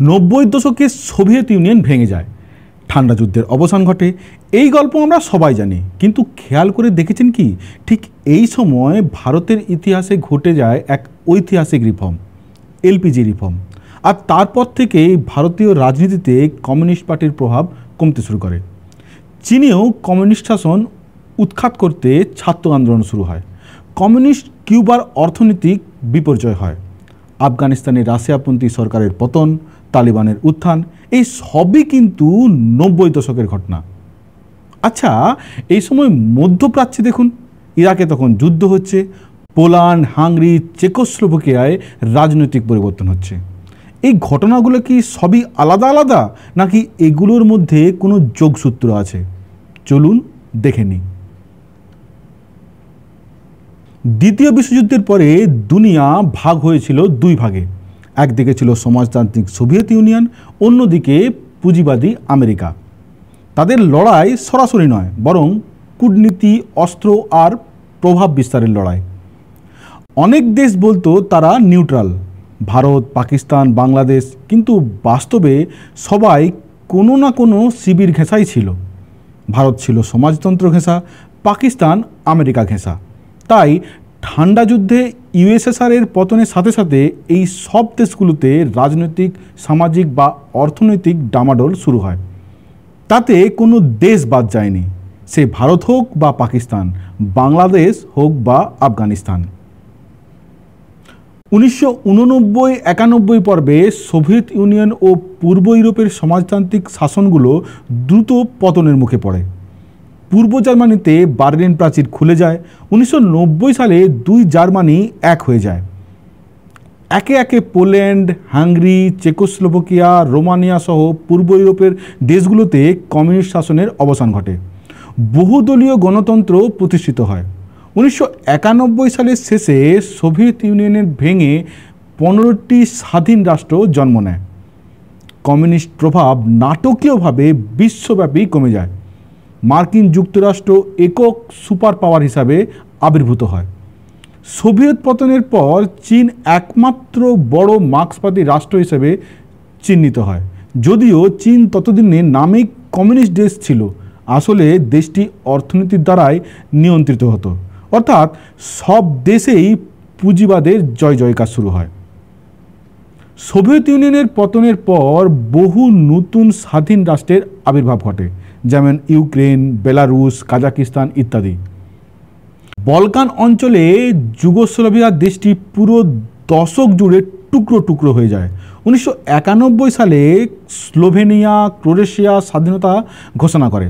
90 দশকে Soviet union ভেঙে যায়, ঠান্ডা যুদ্ধের অবসান ঘটে। এই গল্প আমরা সবাই জানি, কিন্তু খেয়াল করে দেখেছেন কি ঠিক এই সময় ভারতের ইতিহাসে ঘটে যায় এক ঐতিহাসিক রিফর্ম, এলপিজি রিফর্ম। আর তারপর থেকে ভারতীয় রাজনীতিতে কমিউনিস্ট পার্টির প্রভাব কমতে শুরু করে। চীনেও কমিউনিস্ট শাসন উৎখাত করতে ছাত্র আন্দোলন শুরু হয়। কমিউনিস্ট কিউবার অর্থনৈতিক বিপর্যয় হয়। আফগানিস্তানে রাশিয়াপন্থী সরকারের পতন, তালিবানের উত্থান, এই সবই কিন্তু 90 দশকের ঘটনা। আচ্ছা, এই সময় মধ্যপ্রাচ্যে দেখুন, ইরাকে তখন যুদ্ধ হচ্ছে, পোল্যান্ড, হাঙ্গেরি, চেকোস্লোভাকিয়ায় রাজনৈতিক পরিবর্তন হচ্ছে। এই ঘটনাগুলো কি সবই আলাদা আলাদা, নাকি এগুলোর মধ্যে কোনো যোগসূত্র আছে? চলুন দেখে নিই। দ্বিতীয় বিশ্বযুদ্ধের পরে দুনিয়া ভাগ হয়েছিল দুই ভাগে। একদিকে ছিল সমাজতান্ত্রিক সোভিয়েত ইউনিয়ন, অন্যদিকে পুঁজিবাদী আমেরিকা। তাদের লড়াই সরাসরি নয়, বরং কূটনীতি, অস্ত্র আর প্রভাব বিস্তারের লড়াই। অনেক দেশ বলতো তারা নিউট্রাল, ভারত, পাকিস্তান, বাংলাদেশ, কিন্তু বাস্তবে সবাই কোনো না কোনো শিবির ঘেঁষাই ছিল। ভারত ছিল সমাজতন্ত্র ঘেঁষা, পাকিস্তান আমেরিকা ঘেঁষা। তাই ঠান্ডা যুদ্ধে ইউএসএসআরের পতনের সাথে সাথে এই সব দেশগুলোতে রাজনৈতিক, সামাজিক বা অর্থনৈতিক ডামাডোল শুরু হয়। তাতে কোনো দেশ বাদ যায়নি, সে ভারত হোক বা পাকিস্তান, বাংলাদেশ হোক বা আফগানিস্তান। 1989-91 পর্বে সোভিয়েত ইউনিয়ন ও পূর্ব ইউরোপের সমাজতান্ত্রিক শাসনগুলো দ্রুত পতনের মুখে পড়ে। পূর্ব জার্মানিতে বার্লিন প্রাচীর খুলে যায়। 1990 সালে দুই জার্মানি এক হয়ে যায়। একে একে পোল্যান্ড, হাঙ্গেরি, চেকোস্লোভাকিয়া, রোমানিয়া সহ পূর্ব ইউরোপের দেশগুলোতে কমিউনিস্ট শাসনের অবসান ঘটে। বহুদলীয় গণতন্ত্র প্রতিষ্ঠিত হয়। 1991 সালের শেষে সোভিয়েত ইউনিয়নের ভেঙে 15টি স্বাধীন রাষ্ট্র জন্ম নেয়। কমিউনিস্ট প্রভাব নাটকীয়ভাবে বিশ্বব্যাপী কমে যায়। মার্কিন যুক্তরাষ্ট্র একক সুপার পাওয়ার হিসাবে আবির্ভূত হয়। সোভিয়েত পতনের পর চীন একমাত্র বড় মার্ক্সবাদী রাষ্ট্র হিসেবে চিহ্নিত হয়। যদিও চীন ততদিনে নামে কমিউনিস্ট দেশ ছিল, আসলে দেশটি অর্থনীতির দ্বারাই নিয়ন্ত্রিত হতো। অর্থাৎ সব দেশেই পুঁজিবাদের জয় জয়কার শুরু হয়। সোভিয়েত ইউনিয়নের পতনের পর বহু নতুন স্বাধীন রাষ্ট্রের আবির্ভাব ঘটে, যেমন ইউক্রেন, বেলারুশ, কাজাকিস্তান ইত্যাদি। বলকান অঞ্চলে যুগোস্লাভিয়া দেশটি পুরো দশক জুড়ে টুকরো টুকরো হয়ে যায়। 1991 সালে স্লোভেনিয়া, ক্রোয়েশিয়া স্বাধীনতা ঘোষণা করে।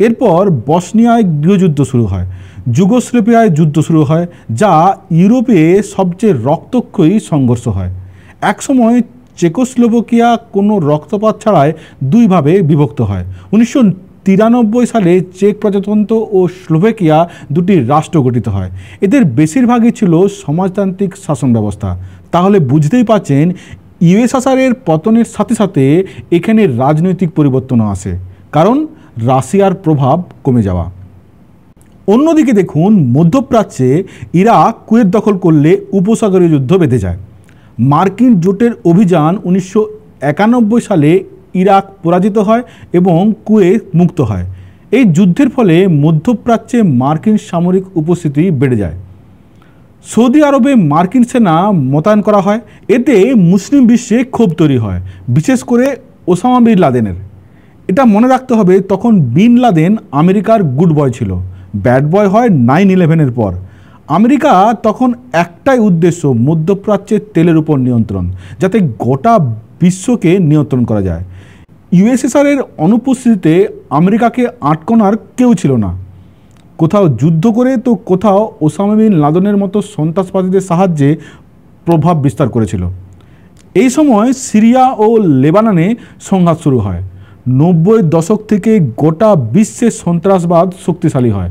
এরপর বসনিয়ায় গৃহযুদ্ধ শুরু হয়, যুগোস্লাভিয়ায় যুদ্ধ শুরু হয়, যা ইউরোপে সবচেয়ে রক্তক্ষয়ী সংঘর্ষ হয়। একসময় চেকোস্লোভাকিয়া কোনো রক্তপাত ছাড়াই দুই ভাবে বিভক্ত হয়। 1993 সালে চেক প্রজাতন্ত্র ও স্লোভাকিয়া দুটি রাষ্ট্র গঠিত হয়। এদের বেশিরভাগই ছিল সমাজতান্ত্রিক শাসন ব্যবস্থা। তাহলে বুঝতেই পারছেন, ইউএসএসআরের পতনের সাথে সাথে এখানে রাজনৈতিক পরিবর্তনও আসে, কারণ রাশিয়ার প্রভাব কমে যাওয়া। অন্যদিকে দেখুন, মধ্যপ্রাচ্যে ইরাক কুয়েত দখল করলে উপসাগরীয় যুদ্ধ বেঁধে যায়। মার্কিন জোটের অভিযান 1991 সালে ইরাক পরাজিত হয় এবং কুয়েত মুক্ত হয়। এই যুদ্ধের ফলে মধ্যপ্রাচ্যে মার্কিন সামরিক উপস্থিতি বেড়ে যায়। সৌদি আরবে মার্কিন সেনা মোতায়েন করা হয়। এতে মুসলিম বিশ্বে ক্ষোভ তৈরি হয়, বিশেষ করে ওসামা বিন লাদেনের। এটা মনে রাখতে হবে, তখন বিন লাদেন আমেরিকার গুড বয় ছিল, ব্যাড বয় হয় 9/11-এর পর। আমেরিকা তখন একটাই উদ্দেশ্য, মধ্যপ্রাচ্যের তেলের উপর নিয়ন্ত্রণ, যাতে গোটা বিশ্বকে নিয়ন্ত্রণ করা যায়। ইউএসএসআরের অনুপস্থিতিতে আমেরিকাকে আটকানোর কেউ ছিল না। কোথাও যুদ্ধ করে তো কোথাও ওসামা বিন লাদেনের মতো সন্ত্রাসবাদীদের সাহায্যে প্রভাব বিস্তার করেছিল। এই সময় সিরিয়া ও লেবাননে সংঘাত শুরু হয়। 90 দশক থেকে গোটা বিশ্বে সন্ত্রাসবাদ শক্তিশালী হয়।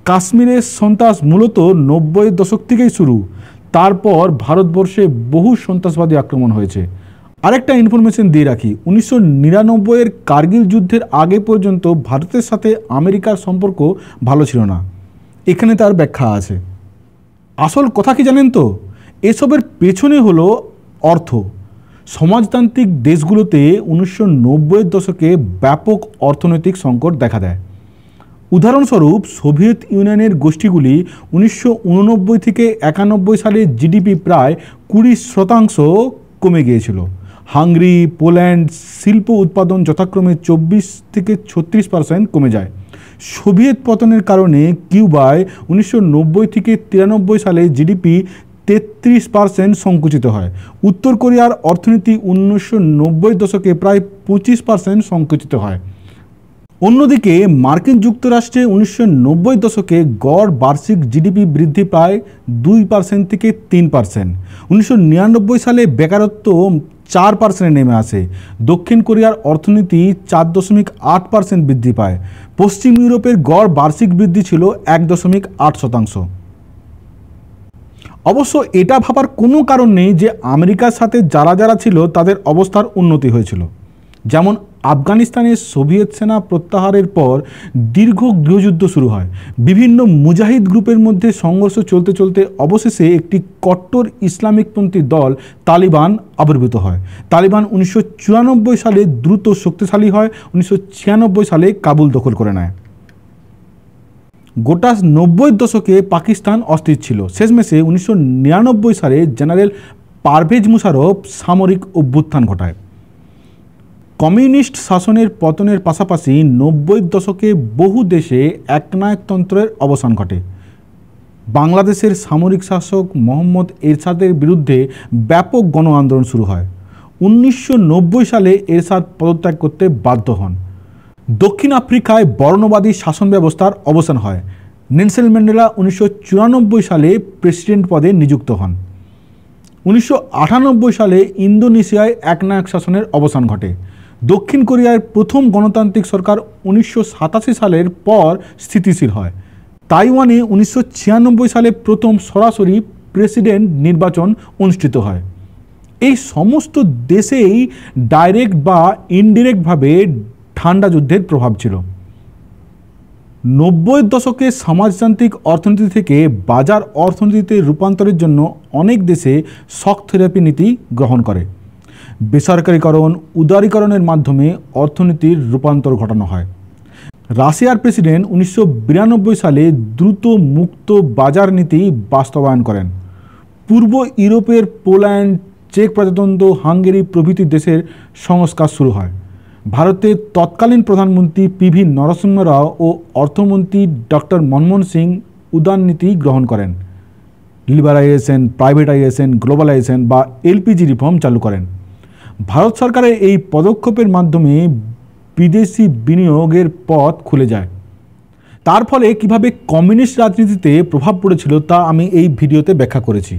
কাশ্মীরের সন্ত্রাস মূলত 90 দশক থেকেই শুরু। তারপর ভারতবর্ষে বহু সন্ত্রাসবাদী আক্রমণ হয়েছে। আরেকটা ইনফরমেশন দিয়ে রাখি, 1999-এর কার্গিল যুদ্ধের আগে পর্যন্ত ভারতের সাথে আমেরিকার সম্পর্ক ভালো ছিল না। এখানে তার ব্যাখ্যা আছে। আসল কথা কি জানেন তো, এসবের পেছনে হলো অর্থ। সমাজতান্ত্রিক দেশগুলোতে 1990-এর দশকে ব্যাপক অর্থনৈতিক সংকট দেখা দেয়। উদাহরণস্বরূপ সোভিয়েত ইউনিয়নের গোষ্ঠীগুলি 1989 থেকে 91 সালে জিডিপি প্রায় 20% কমে গিয়েছিল। হাঙ্গেরি, পোল্যান্ড শিল্প উৎপাদন যথাক্রমে 24 থেকে 36% কমে যায়। সোভিয়েত পতনের কারণে কিউবায় 1990 থেকে 93 সালে জিডিপি 33% সংকুচিত হয়। উত্তর কোরিয়ার অর্থনীতি 1990-এর দশকে প্রায় 25% সংকুচিত হয়। অন্যদিকে মার্কিন যুক্তরাষ্ট্রে 1990-এর দশকে গড় বার্ষিক জিডিপি বৃদ্ধি প্রায় 2% থেকে 3%। 1999 সালে বেকারত্ব 4% নেমে আসে। দক্ষিণ কোরিয়ার অর্থনীতি 4.8% বৃদ্ধি পায়। পশ্চিম ইউরোপের গড় বার্ষিক বৃদ্ধি ছিল 1.8%। অবশ্য এটা ভাবার কোনো কারণ নেই যে আমেরিকার সাথে যারা যারা ছিল তাদের অবস্থার উন্নতি হয়েছিল। যেমন আফগানিস্তানের সোভিয়েত সেনা প্রত্যাহারের পর দীর্ঘ গৃহযুদ্ধ শুরু হয়। বিভিন্ন মুজাহিদ গ্রুপের মধ্যে সংঘর্ষ চলতে চলতে অবশেষে একটি কট্টর ইসলামিকপন্থী দল তালিবান আবির্ভূত হয়। তালিবান 1994 সালে দ্রুত শক্তিশালী হয়, 1996 সালে কাবুল দখল করে নেয়। গোটা 90-এর দশকে পাকিস্তান অস্থির ছিল। শেষমেশে 1999 সালে জেনারেল পারভেজ মুশারফ সামরিক অভ্যুত্থান ঘটায়। কমিউনিস্ট শাসনের পতনের পাশাপাশি 90-এর দশকে বহু দেশে একনায়কতন্ত্রের অবসান ঘটে। বাংলাদেশের সামরিক শাসক মোহাম্মদ এরশাদের বিরুদ্ধে ব্যাপক গণ আন্দোলন শুরু হয়। 1990 সালে এরশাদ পদত্যাগ করতে বাধ্য হন। দক্ষিণ আফ্রিকায় বর্ণবাদী শাসন ব্যবস্থার অবসান হয়। নেলসন ম্যান্ডেলা 1994 সালে প্রেসিডেন্ট পদে নিযুক্ত হন। 1998 সালে ইন্দোনেশিয়ায় একনায়ক শাসনের অবসান ঘটে। দক্ষিণ কোরিয়ার প্রথম গণতান্ত্রিক সরকার 1987 সালের পর স্থিতিশীল হয়। তাইওয়ানে 1996 সালে প্রথম সরাসরি প্রেসিডেন্ট নির্বাচন অনুষ্ঠিত হয়। এই সমস্ত দেশেই ডাইরেক্ট বা ইনডিরেক্টভাবে ঠান্ডা যুদ্ধের প্রভাব ছিল। 90-এর দশকে সমাজতান্ত্রিক অর্থনীতি থেকে বাজার অর্থনীতিতে রূপান্তরের জন্য অনেক দেশে শক থেরাপি নীতি গ্রহণ করে। বেসরকারীকরণ, উদারীকরণের মাধ্যমে অর্থনীতির রূপান্তর ঘটানো হয়। রাশিয়ার প্রেসিডেন্ট 1992 সালে দ্রুত মুক্ত বাজার নীতি বাস্তবায়ন করেন। পূর্ব ইউরোপের পোল্যান্ড, চেক প্রজাতন্ত্র, হাঙ্গেরি প্রভৃতি দেশের সংস্কার শুরু হয়। ভারতের তৎকালীন প্রধানমন্ত্রী পিভি নরসিংহ রাও ও অর্থমন্ত্রী ডক্টর মনমোহন সিং উদারনীতি গ্রহণ করেন। লিবারাইজেশন, প্রাইভেটাইজেশন, গ্লোবালাইজেশন বা এলপিজি রিফর্ম চালু করেন। ভারত সরকারের এই পদক্ষেপের মাধ্যমে বিদেশি বিনিয়োগের পথ খুলে যায়। তার ফলে কিভাবে কমিউনিস্ট রাজনীতিতে প্রভাব পড়েছিল তা আমি এই ভিডিওতে ব্যাখ্যা করেছি।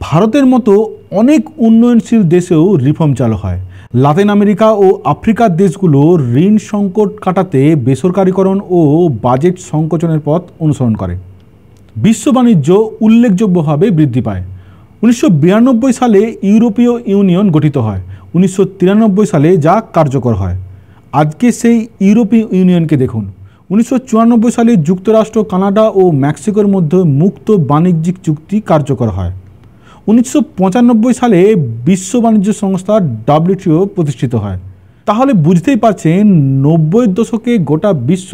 ভারতের মতো অনেক উন্নয়নশীল দেশেও রিফর্ম চালু হয়। লাতিন আমেরিকা ও আফ্রিকার দেশগুলো ঋণ সংকট কাটাতে বেসরকারীকরণ ও বাজেট সংকোচনের পথ অনুসরণ করে। বিশ্ব বাণিজ্য উল্লেখযোগ্যভাবে বৃদ্ধি পায়। 1992 সালে ইউরোপীয় ইউনিয়ন গঠিত হয়। 1993 সালে যা কার্যকর হয়। আজকে সেই ইউরোপীয় ইউনিয়নকে দেখুন। 1994 সালে যুক্তরাষ্ট্র, কানাডা ও মেক্সিকোর মধ্যে মুক্ত বাণিজ্যিক চুক্তি কার্যকর হয়। 1995 সালে বিশ্ব বাণিজ্য সংস্থা WTO প্রতিষ্ঠিত হয়। তাহলে বুঝতেই পারছেন 90-এর দশকে গোটা বিশ্ব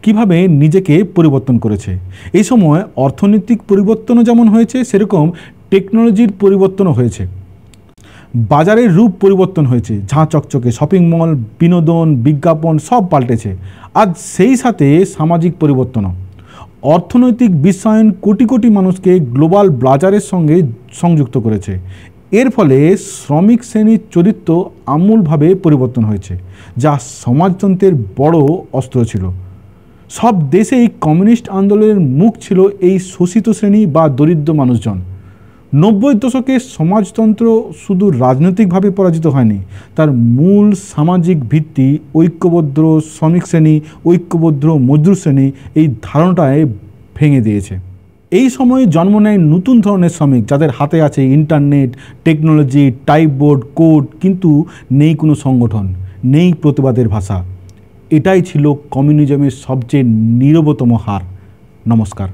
কিভাবে নিজেকে পরিবর্তন করেছে। এই সময় অর্থনৈতিক পরিবর্তনও যেমন হয়েছে, সেরকম টেকনোলজির পরিবর্তনও হয়েছে। বাজারের রূপ পরিবর্তন হয়েছে। ঝাঁ চকচকে শপিং মল, বিনোদন, বিজ্ঞাপন সব পাল্টেছে। আজ সেই সাথে সামাজিক পরিবর্তনও। অর্থনৈতিক বিশ্বায়ন কোটি কোটি মানুষকে গ্লোবাল বাজারের সঙ্গে সংযুক্ত করেছে। এর ফলে শ্রমিক শ্রেণীর চরিত্র আমূলভাবে পরিবর্তন হয়েছে, যা সমাজতন্ত্রের বড় অস্ত্র ছিল। সব দেশেই কমিউনিস্ট আন্দোলনের মুখ ছিল এই শোষিত শ্রেণী বা দরিদ্র মানুষজন। 90-এর দশকে সমাজতন্ত্র শুধু রাজনৈতিকভাবে পরাজিত হয়নি, তার মূল সামাজিক ভিত্তি ঐক্যবদ্ধ শ্রমিক শ্রেণী, ঐক্যবদ্ধ মজদুর শ্রেণী এই ধারণাটায় ভেঙে দিয়েছে। এই সময়ে জন্ম নেয় নতুন ধরনের শ্রমিক, যাদের হাতে আছে ইন্টারনেট, টেকনোলজি, টাইপবোর্ড, কোড, কিন্তু নেই কোনো সংগঠন, নেই প্রতিবাদের ভাষা। এটাই ছিল কমিউনিজমের সবচেয়ে নীরবতম হার। নমস্কার।